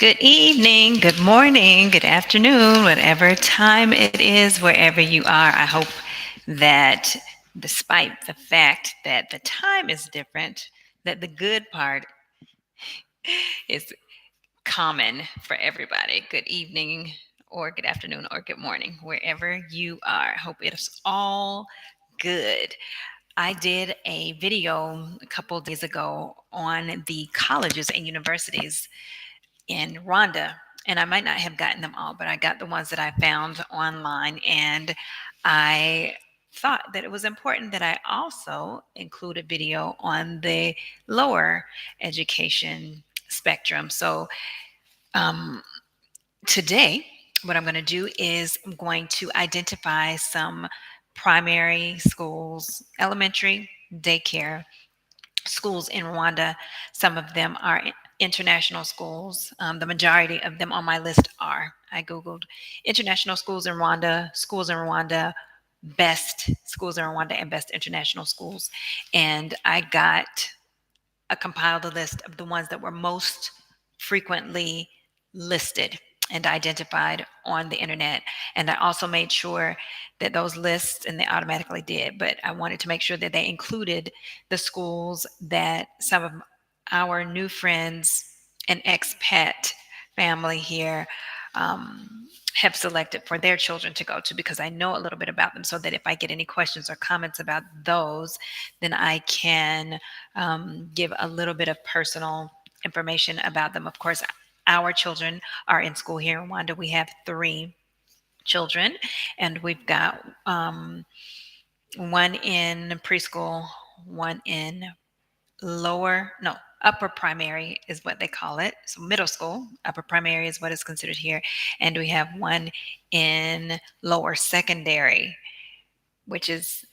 Good evening, good morning, good afternoon, whatever time it is, wherever you are. I hope that despite the fact that the time is different, that the good part is common for everybody. Good evening, or good afternoon, or good morning, wherever you are. Hope it's all good. I did a video a couple days ago on the colleges and universities in Rwanda. And I might not have gotten them all, but I got the ones that I found online. And I thought that it was important that I also include a video on the lower education spectrum. So um, today, what I'm going to do is I'm going to identify some primary schools, elementary, daycare, schools in Rwanda. Some of them are international schools. The majority of them on my list are. I Googled international schools in Rwanda, best schools in Rwanda, and best international schools. And I got compiled a list of the ones that were most frequently listed and identified on the internet. And I also made sure that those lists, and they automatically did, but I wanted to make sure that they included the schools that some of our new friends and expat family here have selected for their children to go to, because I know a little bit about them, so that if I get any questions or comments about those, then I can give a little bit of personal information about them. Of course, our children are in school here in Rwanda. We have three children, and we've got one in preschool, one in upper primary is what they call it. So middle school, upper primary is what is considered here. And we have one in lower secondary, which is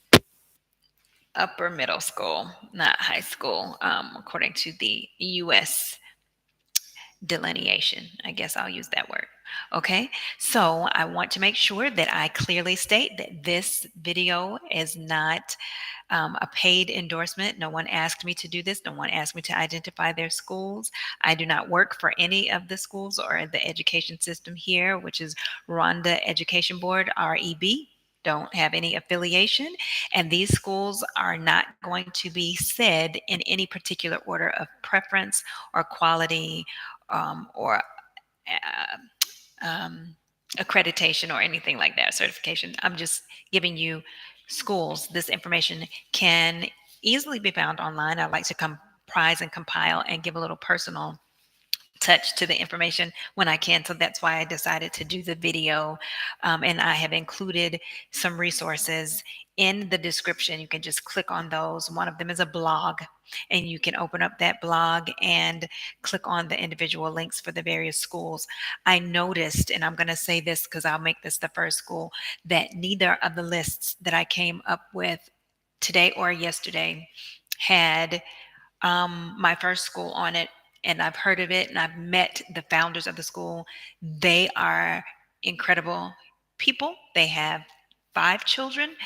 upper middle school, not high school, according to the US delineation. I guess I'll use that word. Okay, so I want to make sure that I clearly state that this video is not a paid endorsement. No one asked me to do this. No one asked me to identify their schools. I do not work for any of the schools or the education system here, which is Rwanda Education Board, REB. Don't have any affiliation, and these schools are not going to be said in any particular order of preference or quality or accreditation or anything like that, certification. I'm just giving you schools. This information can easily be found online. I like to comprise and compile and give a little personal touch to the information when I can. So that's why I decided to do the video. And I have included some resources in the description. You can just click on those. One of them is a blog, and you can open up that blog and click on the individual links for the various schools. I noticed, and I'm going to say this because I'll make this the first school, that neither of the lists that I came up with today or yesterday had my first school on it, and I've heard of it, and I've met the founders of the school. They are incredible people. They have five children,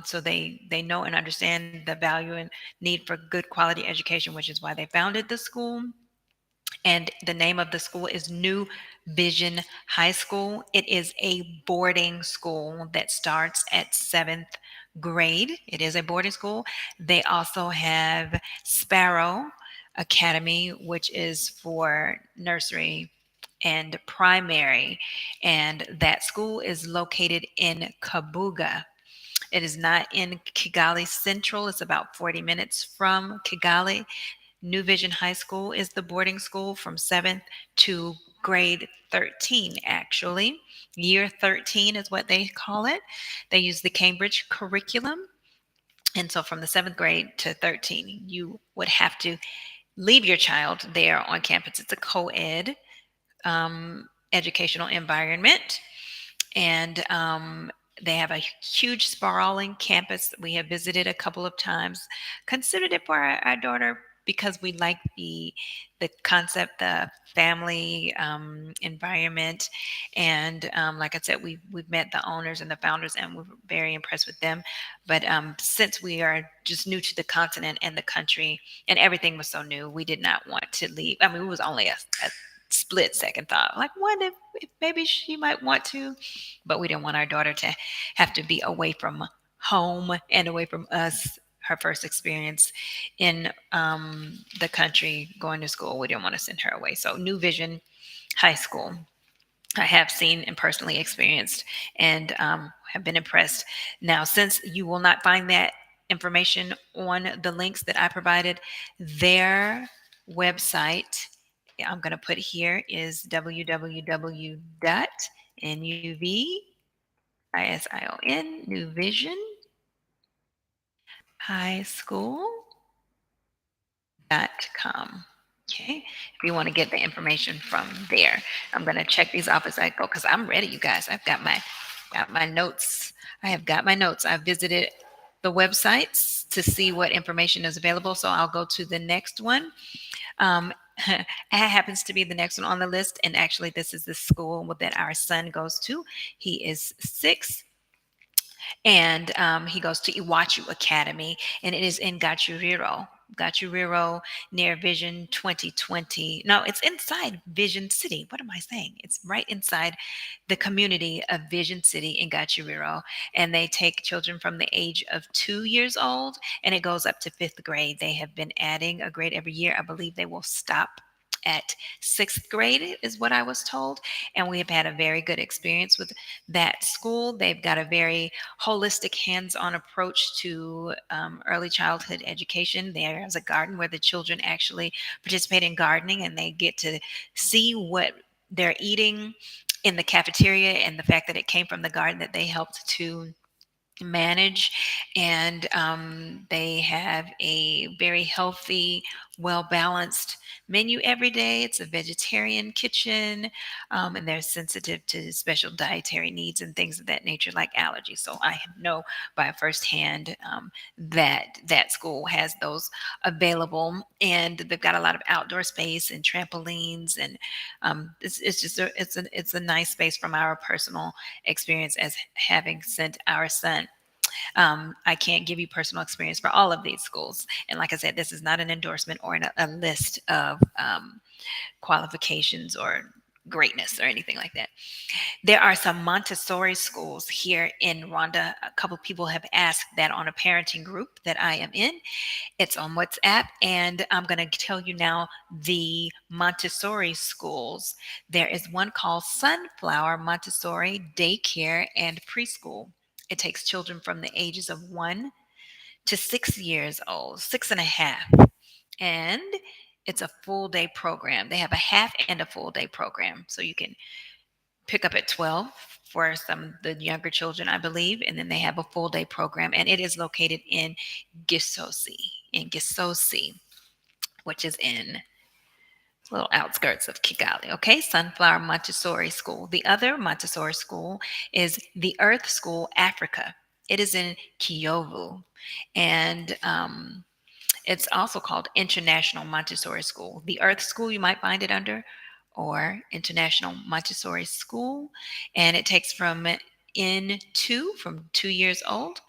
so they know and understand the value and need for good quality education, which is why they founded the school. And the name of the school is New Vision High School. It is a boarding school that starts at seventh grade. It is a boarding school. They also have Sparrow Academy, which is for nursery and primary. And that school is located in Kabuga. It is not in Kigali Central. It's about 40 minutes from Kigali. New Vision High School is the boarding school from 7th to grade 13, actually. Year 13 is what they call it. They use the Cambridge curriculum. And so from the 7th grade to 13, you would have to leave your child there on campus. It's a co-ed educational environment. And they have a huge sprawling campus. We have visited a couple of times, considered it for our daughter because we like the concept, the family environment, and like I said, we've met the owners and the founders, and we're very impressed with them. But since we are just new to the continent and the country, and everything was so new, we did not want to leave. I mean, it was only a split second thought. Like, what if maybe she might want to, but we didn't want our daughter to have to be away from home and away from us. Her first experience in the country going to school, we didn't want to send her away. So, New Vision High School, I have seen and personally experienced and have been impressed. Now, since you will not find that information on the links that I provided, their website, I'm going to put here, is www.nuvision, New Vision High School.com. Okay, if you want to get the information from there, I'm going to check these off as I go because I'm ready, you guys. I've got my notes. I have got my notes. I visited the websites to see what information is available. So I'll go to the next one. It happens to be the next one on the list, and actually, this is the school that our son goes to. He is 6, and he goes to Iwachu Academy, and it is in Gachuriro, near Vision 2020. No, it's inside Vision City. What am I saying? It's right inside the community of Vision City in Gachuriro, and they take children from the age of 2 years old, and it goes up to fifth grade. They have been adding a grade every year. I believe they will stop at sixth grade, is what I was told. And we have had a very good experience with that school. They've got a very holistic, hands on approach to early childhood education. There's a garden where the children actually participate in gardening and they get to see what they're eating in the cafeteria and the fact that it came from the garden that they helped to manage. And they have a very healthy, well balanced menu every day. It's a vegetarian kitchen, and they're sensitive to special dietary needs and things of that nature, like allergies. So I know by firsthand that that school has those available, and they've got a lot of outdoor space and trampolines, and it's just it's a nice space from our personal experience as having sent our son. I can't give you personal experience for all of these schools. And like I said, this is not an endorsement or a list of qualifications or greatness or anything like that. There are some Montessori schools here in Rwanda. A couple of people have asked that on a parenting group that I am in. It's on WhatsApp, and I'm going to tell you now the Montessori schools. There is one called Sunflower Montessori Daycare and Preschool. It takes children from the ages of 1 to 6 years old, 6 and a half, and it's a full day program. They have a half and a full day program, so you can pick up at 12 for some of the younger children, I believe, and then they have a full day program, and it is located in Gisosi, which is in little outskirts of Kigali. Okay, Sunflower Montessori School. The other Montessori school is the Earth School Africa. It is in Kiyovu, and it's also called International Montessori School. The Earth School, you might find it under, or International Montessori School, and it takes from 2 years old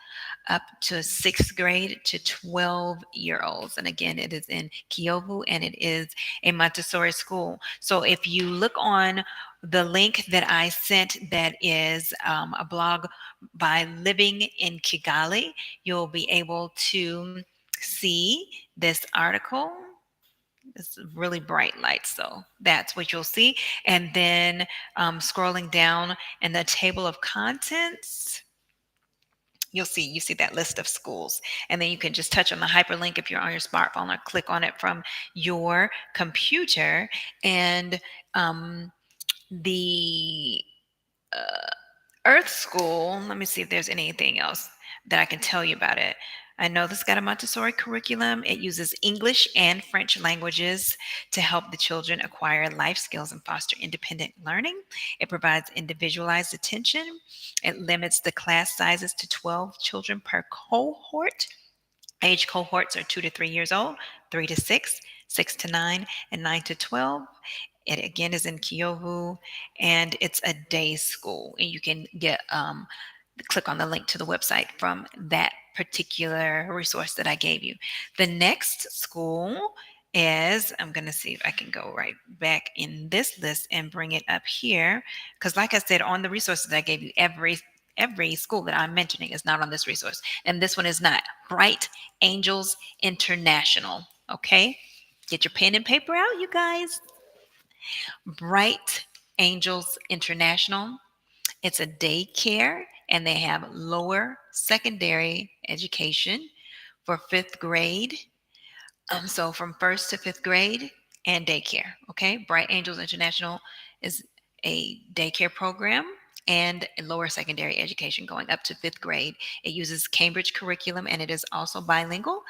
up to sixth grade to 12-year-olds. And again, it is in Kiyovu, and it is a Montessori school. So if you look on the link that I sent, that is a blog by Living in Kigali, you'll be able to see this article. It's really bright lights, so that's what you'll see. And then scrolling down in the table of contents, you see that list of schools, and then you can just touch on the hyperlink if you're on your smartphone, or click on it from your computer, and the uh, Earth School. Let me see if there's anything else that I can tell you about it. I know this got a Montessori curriculum. It uses English and French languages to help the children acquire life skills and foster independent learning. It provides individualized attention. It limits the class sizes to 12 children per cohort. Age cohorts are 2 to 3 years old, 3 to 6, 6 to 9, and 9 to 12. It again is in Kiyovu, and it's a day school. And you can click on the link to the website from that particular resource that I gave you. The next school is, I'm going to see if I can go right back in this list and bring it up here. Because, like I said, on the resources I gave you, every school that I'm mentioning is not on this resource. And this one is not. Bright Angels International. Okay? Get your pen and paper out, you guys. Bright Angels International. It's a daycare and they have lower secondary education for fifth grade. So from first to fifth grade and daycare. Okay. Bright Angels International is a daycare program and a lower secondary education going up to fifth grade. It uses Cambridge curriculum and it is also bilingual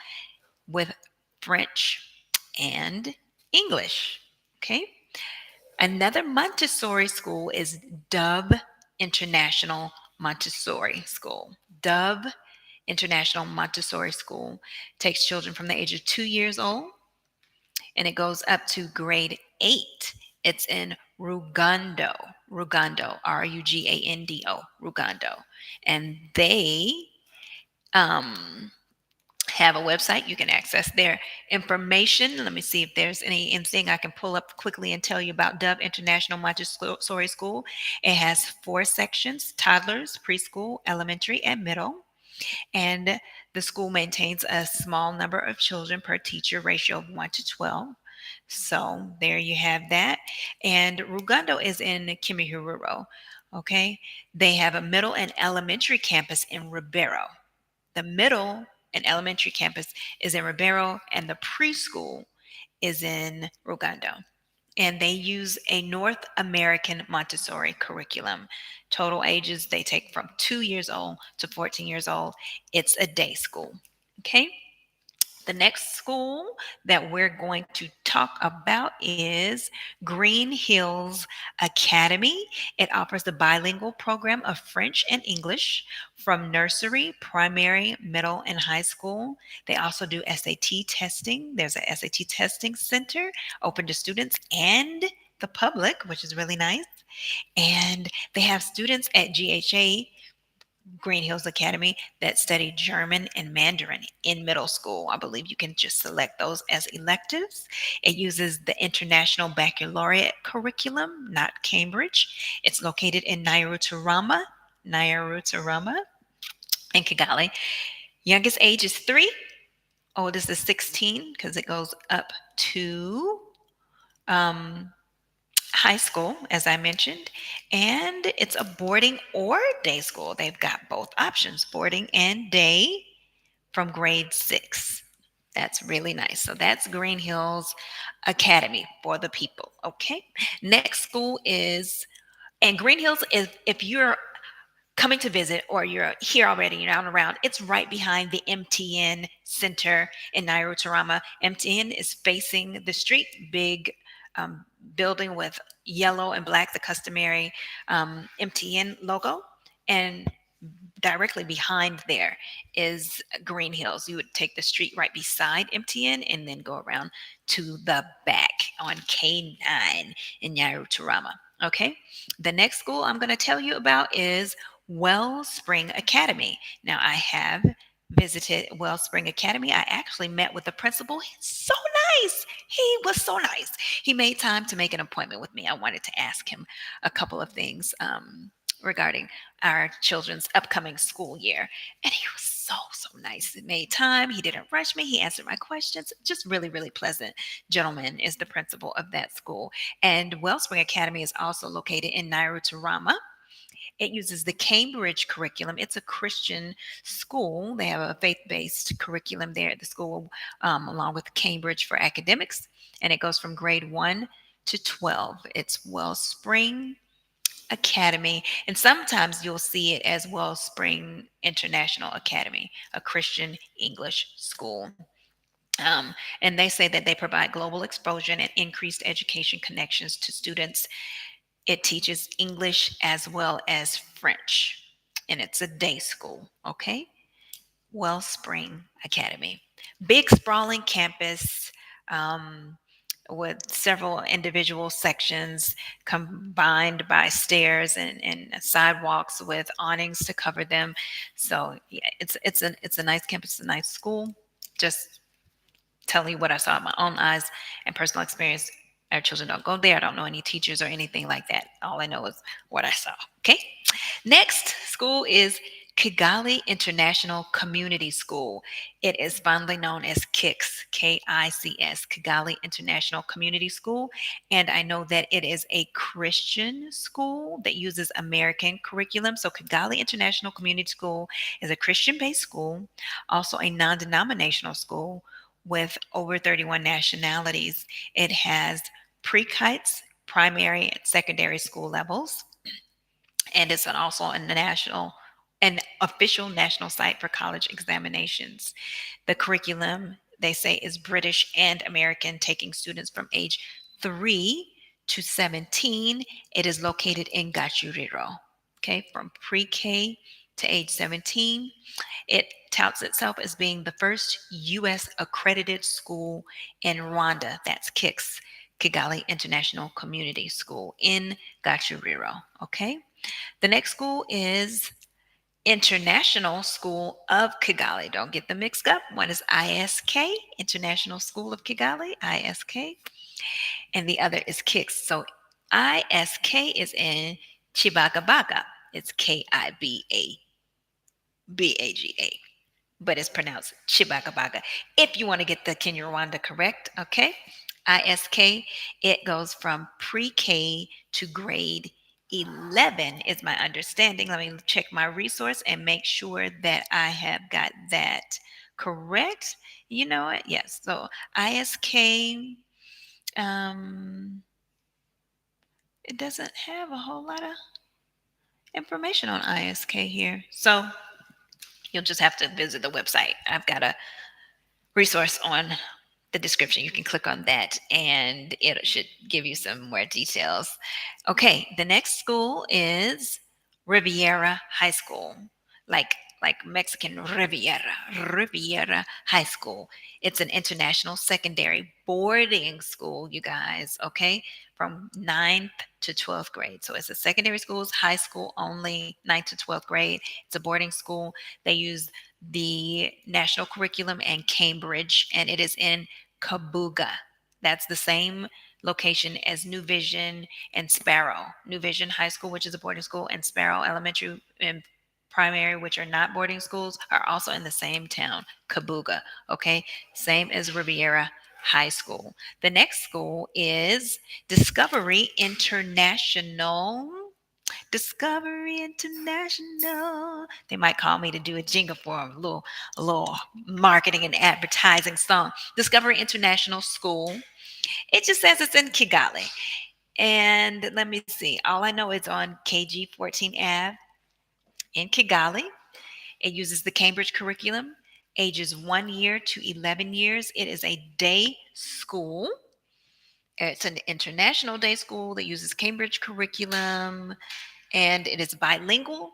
with French and English. Okay. Another Montessori school is Dove International Montessori School. Dove International Montessori School takes children from the age of 2 years old and it goes up to grade 8. It's in Rugando, Rugando, Rugando. And they um, have a website. You can access their information. Let me see if there's anything I can pull up quickly and tell you about Dove International Montessori School. It has 4 sections: toddlers, preschool, elementary, and middle. And the school maintains a small number of children per teacher, ratio of 1 to 12. So there you have that. And Rugando is in Kimihururo. Okay. They have a middle and elementary campus in Ribeiro. The middle and elementary campus is in Ribeiro, and the preschool is in Rugando. And they use a North American Montessori curriculum. Total ages they take from 2 years old to 14 years old. It's a day school. Okay. The next school that we're going to talk about is Green Hills Academy. It offers the bilingual program of French and English from nursery, primary, middle, and high school. They also do SAT testing. There's a SAT testing center open to students and the public, which is really nice. And they have students at GHA Green Hills Academy that study German and Mandarin in middle school. I believe you can just select those as electives. It uses the International Baccalaureate curriculum, not Cambridge. It's located in Nairobi, in Kigali. Youngest age is 3, oldest is 16 because it goes up to um, high school, as I mentioned, and it's a boarding or day school. They've got both options, boarding and day from grade 6. That's really nice. So that's Green Hills Academy for the people. Okay. Next school is, and Green Hills is, if you're coming to visit or you're here already, you're out and around, it's right behind the MTN Center in Nairobi. MTN is facing the street, big building with yellow and black, the customary MTN logo. And directly behind there is Green Hills. You would take the street right beside MTN and then go around to the back on K9 in Nyarutarama. Okay. The next school I'm going to tell you about is Wellspring Academy. Now, I have visited Wellspring Academy. I actually met with the principal. He's so nice. He was so nice. He made time to make an appointment with me. I wanted to ask him a couple of things regarding our children's upcoming school year. And he was so nice. He made time. He didn't rush me. He answered my questions. Just really, really pleasant gentleman is the principal of that school. And Wellspring Academy is also located in Nairobi. It uses the Cambridge curriculum. It's a Christian school. They have a faith-based curriculum there at the school, along with Cambridge for academics. And it goes from grade 1 to 12. It's Wellspring Academy, and sometimes you'll see it as Wellspring International Academy, a Christian English school. And they say that they provide global exposure and increased education connections to students. It teaches English as well as French, and it's a day school. Okay. Wellspring Academy. Big sprawling campus with several individual sections combined by stairs and sidewalks with awnings to cover them. So yeah, it's a nice campus, a nice school. Just telling you what I saw with my own eyes and personal experience. Our children don't go there. I don't know any teachers or anything like that. All I know is what I saw. Okay. Next school is Kigali International Community School. It is fondly known as Kics, Kics, Kigali International Community School. And I know that it is a Christian school that uses American curriculum. So, Kigali International Community School is a Christian based school, also a non denominational school with over 31 nationalities. It has pre kites, primary and secondary school levels, and it's also an official national site for college examinations. The curriculum, they say, is British and American, taking students from age 3 to 17. It is located in Gachuriro. Okay, from pre-K to age 17. It touts itself as being the first U.S. accredited school in Rwanda. That's KICS, Kigali International Community School in Gachuriro. Okay. The next school is International School of Kigali. Don't get them mixed up. One is ISK, International School of Kigali, ISK, and the other is KICS. So ISK is in Chibagabaga. It's Kibabaga, but it's pronounced Chibagabaga. If you want to get the Kinyarwanda correct, okay? ISK, it goes from pre-K to grade 11 is my understanding. Let me check my resource and make sure that I have got that correct. You know what? Yes. So ISK, um, it doesn't have a whole lot of information on ISK here. So you'll just have to visit the website. I've got a resource on the description. You can click on that and it should give you some more details. Okay, the next school is Riviera High School. Like Mexican Riviera High School. It's an international secondary boarding school, you guys, okay? From 9th to 12th grade. So it's a secondary school, it's high school only, 9th to 12th grade. It's a boarding school. They use the national curriculum and Cambridge, and it is in Kabuga. That's the same location as New Vision and Sparrow. New Vision High School, which is a boarding school, and Sparrow Elementary and Primary, which are not boarding schools, are also in the same town, Kabuga. Okay, same as Riviera High School. The next school is Discovery International. Discovery International. They might call me to do a jingle for them, a little marketing and advertising song. Discovery International School. It just says it's in Kigali. And let me see. All I know is on KG 14 Ave in Kigali. It uses the Cambridge curriculum, ages 1 year to 11 years. It is a day school. It's an international day school that uses Cambridge curriculum, and it is bilingual.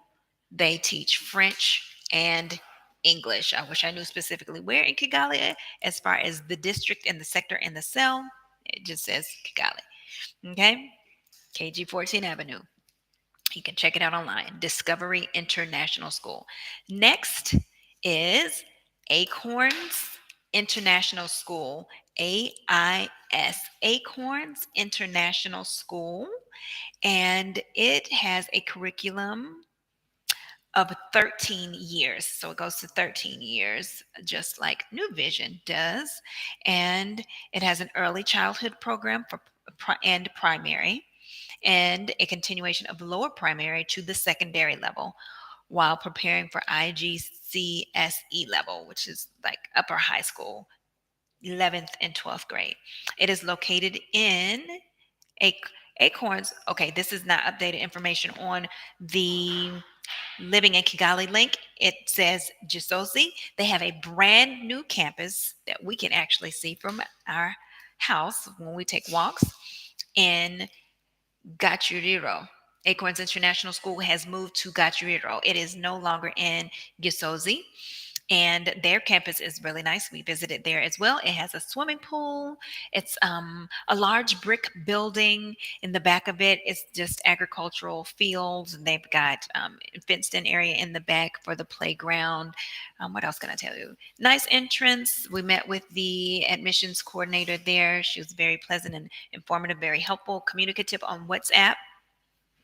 They teach French and English. I wish I knew specifically where in Kigali, as far as the district and the sector and the cell. It just says Kigali. Okay. KG 14 Avenue. You can check it out online. Discovery International School. Next is Acorns International School. AIS. Acorns International School. And it has a curriculum of 13 years. So it goes to 13 years, just like New Vision does. And it has an early childhood program for and primary, and a continuation of lower primary to the secondary level while preparing for IGCSE level, which is like upper high school, 11th and 12th grade. It is located in Acorns. Okay, this is not updated information on the Living in Kigali link. It says Gisozi. They have a brand new campus that we can actually see from our house when we take walks in Gachuriro. Acorns International School has moved to Gachuriro. It is no longer in Gisozi. And their campus is really nice. We visited there as well. It has a swimming pool. It's a large brick building. In the back of it, it's just agricultural fields. And they've got fenced-in area in the back for the playground. What else can I tell you? Nice entrance. We met with the admissions coordinator there. She was very pleasant and informative, very helpful, communicative on WhatsApp.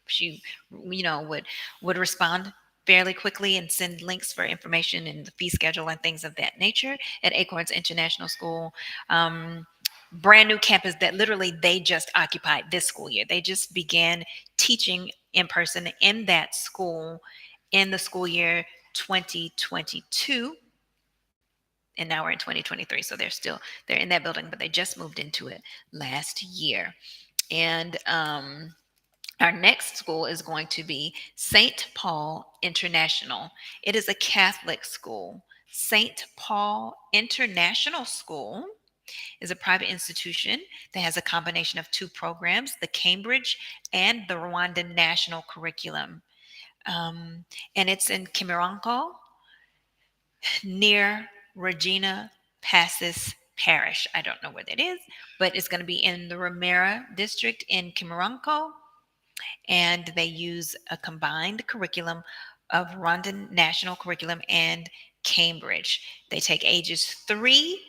She, would respond fairly quickly and send links for information and the fee schedule and things of that nature at Acorns International School. Brand new campus that literally they just occupied this school year. They just began teaching in person in that school in the school year 2022, and now we're in 2023. So they're in that building, but they just moved into it last year. And our next school is going to be St. Paul International. It is a Catholic school. St. Paul International School is a private institution that has a combination of two programs, the Cambridge and the Rwandan National Curriculum. And it's in Kimironko, near Regina Passes Parish. I don't know where that is, but it's going to be in the Riviera district in Kimironko, and they use a combined curriculum of Rwandan National Curriculum and Cambridge. They take ages 3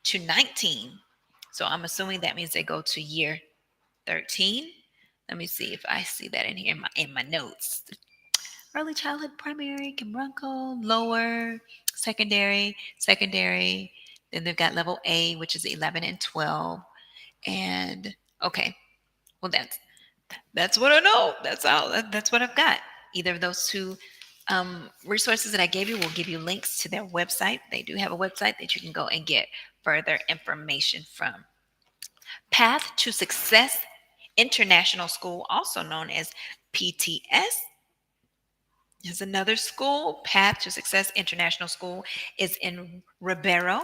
to 19. So I'm assuming that means they go to year 13. Let me see if I see that in here in my notes. Early childhood, primary, Kimbranko, lower, secondary. Then they've got level A, which is 11 and 12. And okay, well that's what I know. That's what I've got. Either of those two resources that I gave you will give you links to their website. They do have a website that you can go and get further information from. Path to Success International School, also known as PTS, is another school. Path to Success International School is in Ribeiro.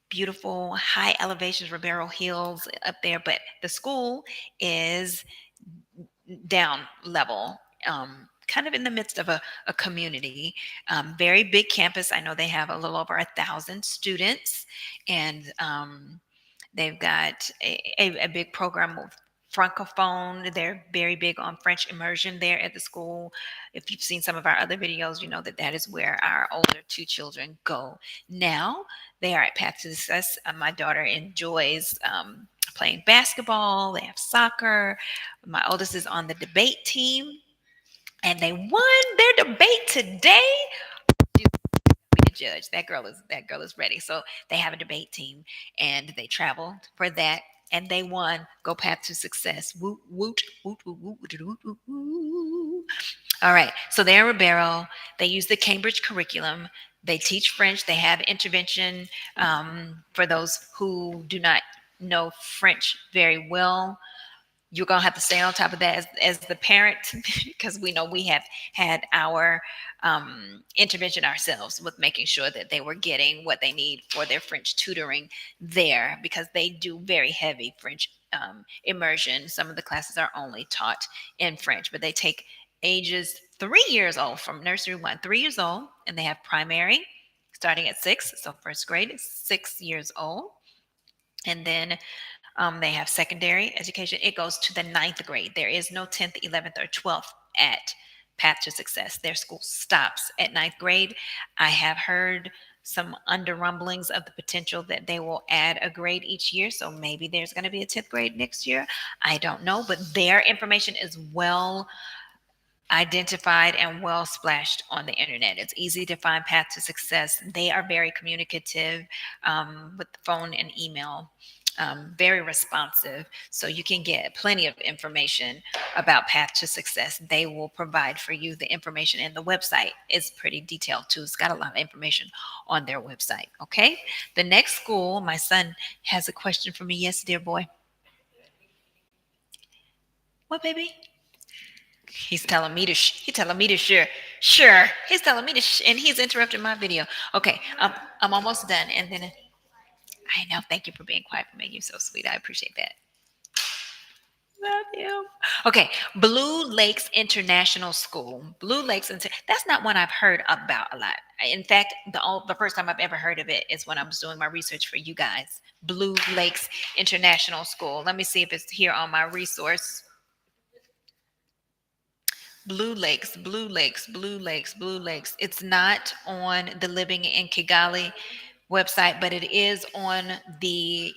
Beautiful high elevations, Ribeiro Hills up there, but the school is down level, kind of in the midst of a community. Very big campus. I know they have a little over 1,000 students, and they've got a big program of Francophone. They're very big on French immersion there at the school. If you've seen some of our other videos, you know that is where our older two children go. Now they are at Path to Success. My daughter enjoys playing basketball. They have soccer. My oldest is on the debate team, and they won their debate today. Be the judge. That girl is ready. So they have a debate team, and they traveled for that, and they won. Go Path to Success. Woot woot woot woot woot woot woot woot. Woot. All right. So they're in Ribeiro. They use the Cambridge curriculum. They teach French. They have intervention for those who do not know French very well. You're going to have to stay on top of that as the parent, because we know we have had our intervention ourselves with making sure that they were getting what they need for their French tutoring there, because they do very heavy French immersion. Some of the classes are only taught in French, but they take ages 3 years old from nursery 1, 3 years old, and they have primary starting at 6. So first grade is 6 years old. And then they have secondary education. It goes to the 9th grade. There is no 10th, 11th, or 12th at Path to Success. Their school stops at 9th grade. I have heard some under rumblings of the potential that they will add a grade each year. So maybe there's going to be a 10th grade next year. I don't know, but their information is well identified and well splashed on the internet. It's easy to find Path to Success. They are very communicative with the phone and email. Very responsive. So you can get plenty of information about Path to Success. They will provide for you the information, and the website is pretty detailed too. It's got a lot of information on their website. Okay. The next school, my son has a question for me. Yes, dear boy. What, baby? He's telling me to. He's telling me to sure. Sure. He's telling me to. And he's interrupting my video. Okay. I'm almost done. And then I know. Thank you for being quiet for me. You're so sweet. I appreciate that. Love you. Okay, Blue Lakes International School. That's not one I've heard about a lot. In fact, the first time I've ever heard of it is when I was doing my research for you guys. Blue Lakes International School. Let me see if it's here on my resource. Blue Lakes, Blue Lakes, Blue Lakes, Blue Lakes. It's not on the Living in Kigali website, but it is on the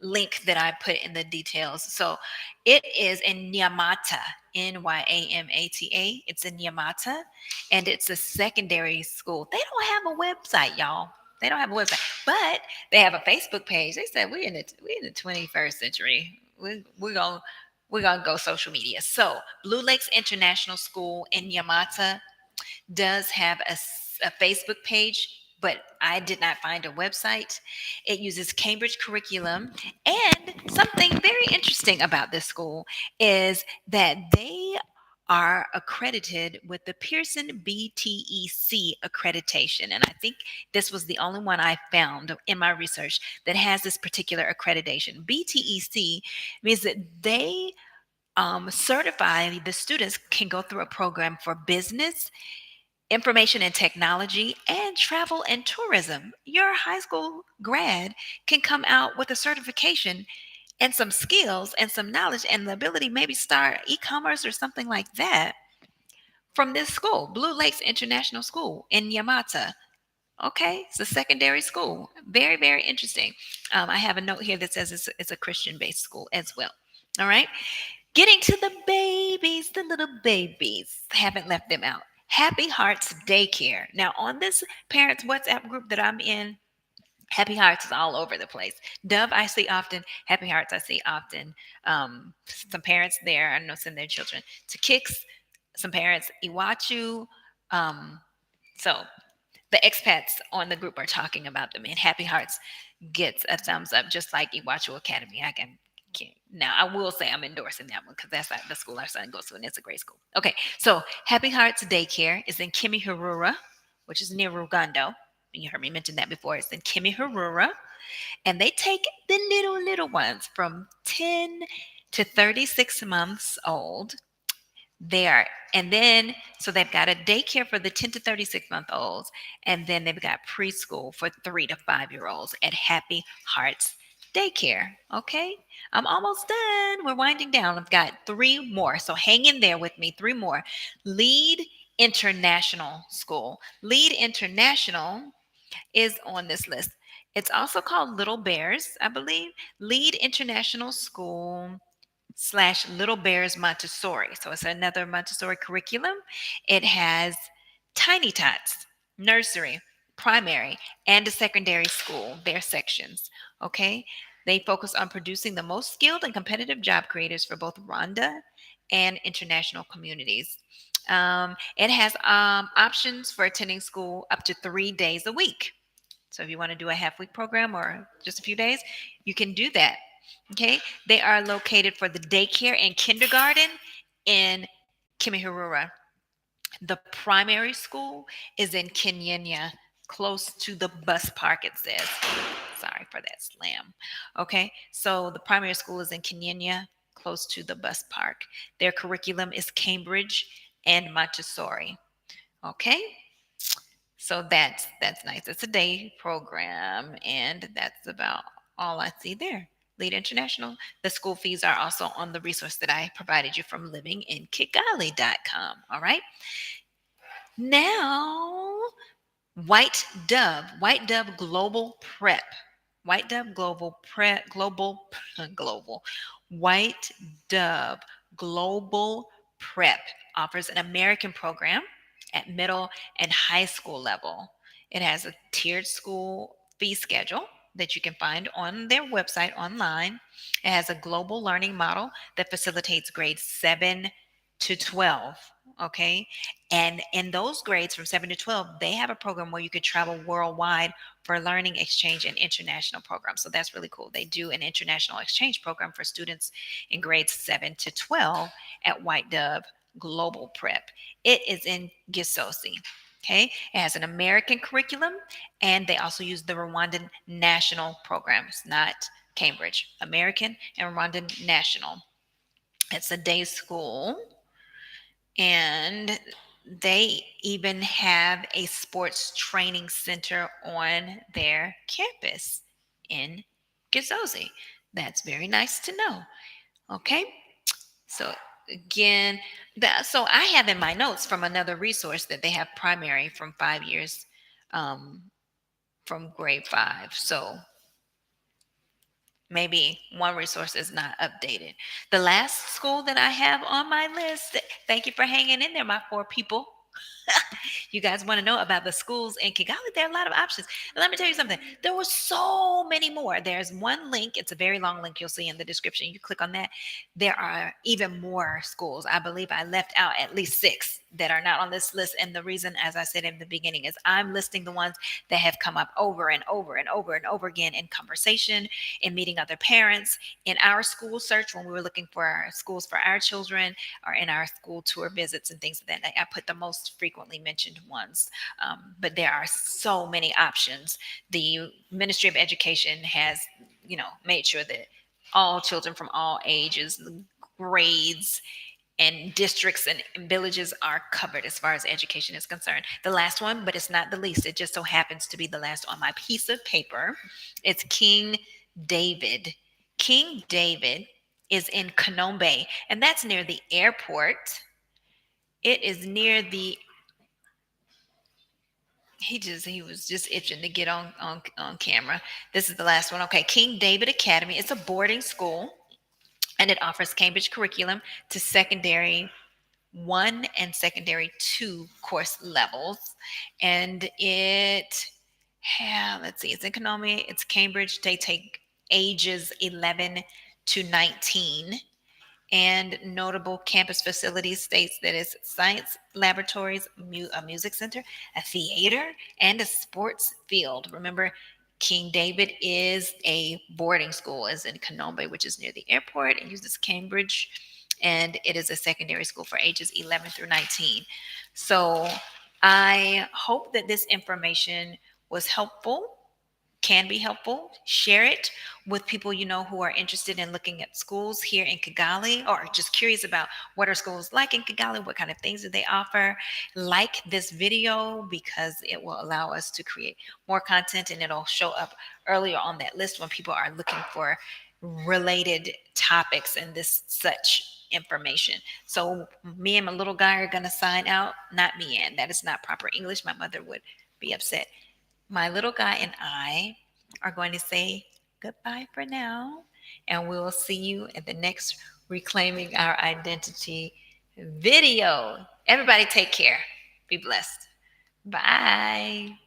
link that I put in the details. So it is in Nyamata, Nyamata. It's in Nyamata, and it's a secondary school. They don't have a website, y'all. They don't have a website, but they have a Facebook page. They said we in the 21st century. We're gonna go social media. So Blue Lakes International School in Yamata does have a Facebook page, but I did not find a website. It uses Cambridge curriculum. And something very interesting about this school is that they are accredited with the Pearson BTEC accreditation. And I think this was the only one I found in my research that has this particular accreditation. BTEC means that they certify the students can go through a program for business, information and technology, and travel and tourism. Your high school grad can come out with a certification and some skills and some knowledge and the ability maybe start e-commerce or something like that from this school, Blue Lakes International School in Yamata. Okay, it's a secondary school. Very, very interesting. I have a note here that says it's a Christian-based school as well. All right. Getting to the babies, the little babies. Haven't left them out. Happy Hearts Daycare. Now, on this parents' WhatsApp group that I'm in, Happy Hearts is all over the place. Dove, I see often. Happy Hearts, I see often. Some parents there, I know, send their children to Kics. Some parents, Iwachu. Um, so the expats on the group are talking about them, and Happy Hearts gets a thumbs up, just like Iwachu Academy. Now I will say I'm endorsing that one because that's the school our son goes to, and it's a great school. Okay, so Happy Hearts Daycare is in Kimihurura, which is near Rugando. You heard me mention that before. It's in Kimihurura, and they take the little ones from 10 to 36 months old there. And then, so they've got a daycare for the 10 to 36-month-olds, and then they've got preschool for 3 to 5-year-olds at Happy Hearts Daycare. Okay, I'm almost done. We're winding down. I've got three more. So hang in there with me. Three more. Lead International School. Lead International is on this list. It's also called Little Bears, I believe. Lead International School / Little Bears Montessori. So it's another Montessori curriculum. It has tiny tots, nursery, primary, and a secondary school, their sections. Okay. They focus on producing the most skilled and competitive job creators for both Rwanda and international communities. It has options for attending school up to 3 days a week. So if you want to do a half week program or just a few days, you can do that. Okay. They are located for the daycare and kindergarten in Kimihurura. The primary school is in Kenyanya, close to the bus park, it says. Sorry for that slam. Okay. So the primary school is in Kenyanya, close to the bus park. Their curriculum is Cambridge and Montessori. Okay. So that's nice. It's a day program, and that's about all I see there. Lead International. The school fees are also on the resource that I provided you from livingin Kigali.com. All right. Now, White Dove Global Prep. White Dove Global Prep, Global. White Dove Global Prep offers an American program at middle and high school level. It has a tiered school fee schedule that you can find on their website online. It has a global learning model that facilitates grades 7 to 12. Okay. And in those grades from 7 to 12, they have a program where you could travel worldwide for learning exchange and international programs. So that's really cool. They do an international exchange program for students in grades 7 to 12 at White Dove Global Prep. It is in Gisosi. Okay. It has an American curriculum, and they also use the Rwandan National program. It's not Cambridge, American and Rwandan National. It's a day school, and they even have a sports training center on their campus in Gizozi. That's very nice to know. Okay. So again, so I have in my notes from another resource that they have primary from 5 years, um, from grade 5. So maybe one resource is not updated. The last school that I have on my list, thank you for hanging in there, my 4 people. You guys want to know about the schools in Kigali? There are a lot of options. And let me tell you something. There were so many more. There's one link. It's a very long link you'll see in the description. You click on that. There are even more schools. I believe I left out at least 6 that are not on this list. And the reason, as I said in the beginning, is I'm listing the ones that have come up over and over and over and over again in conversation, in meeting other parents, in our school search when we were looking for our schools for our children, or in our school tour visits and things of that. I put the most frequently mentioned ones, but there are so many options. The Ministry of Education has, made sure that all children from all ages, grades, and districts and villages are covered as far as education is concerned. The last one, but it's not the least, it just so happens to be the last on my piece of paper. It's King David. King David is in Kanombe, and that's near the airport. It is near the he was just itching to get on camera. This is the last one. Okay, King David Academy. It's a boarding school, and it offers Cambridge curriculum to secondary 1 and secondary 2 course levels. And let's see, it's economy, it's Cambridge. They take ages 11 to 19. And notable campus facilities states that it's science laboratories, a music center, a theater, and a sports field. Remember, King David is a boarding school, is in Kanombe, which is near the airport, and uses Cambridge, and it is a secondary school for ages 11 through 19. So I hope that this information was helpful, can be helpful. Share it with people you know who are interested in looking at schools here in Kigali, or just curious about what are schools like in Kigali, what kind of things do they offer. Like this video because it will allow us to create more content, and it'll show up earlier on that list when people are looking for related topics and this such information. So me and my little guy are going to sign out. Not me, and that is not proper English. My mother would be upset. My little guy and I are going to say goodbye for now, and we will see you at the next Reclaiming Our Identity video. Everybody take care. Be blessed. Bye.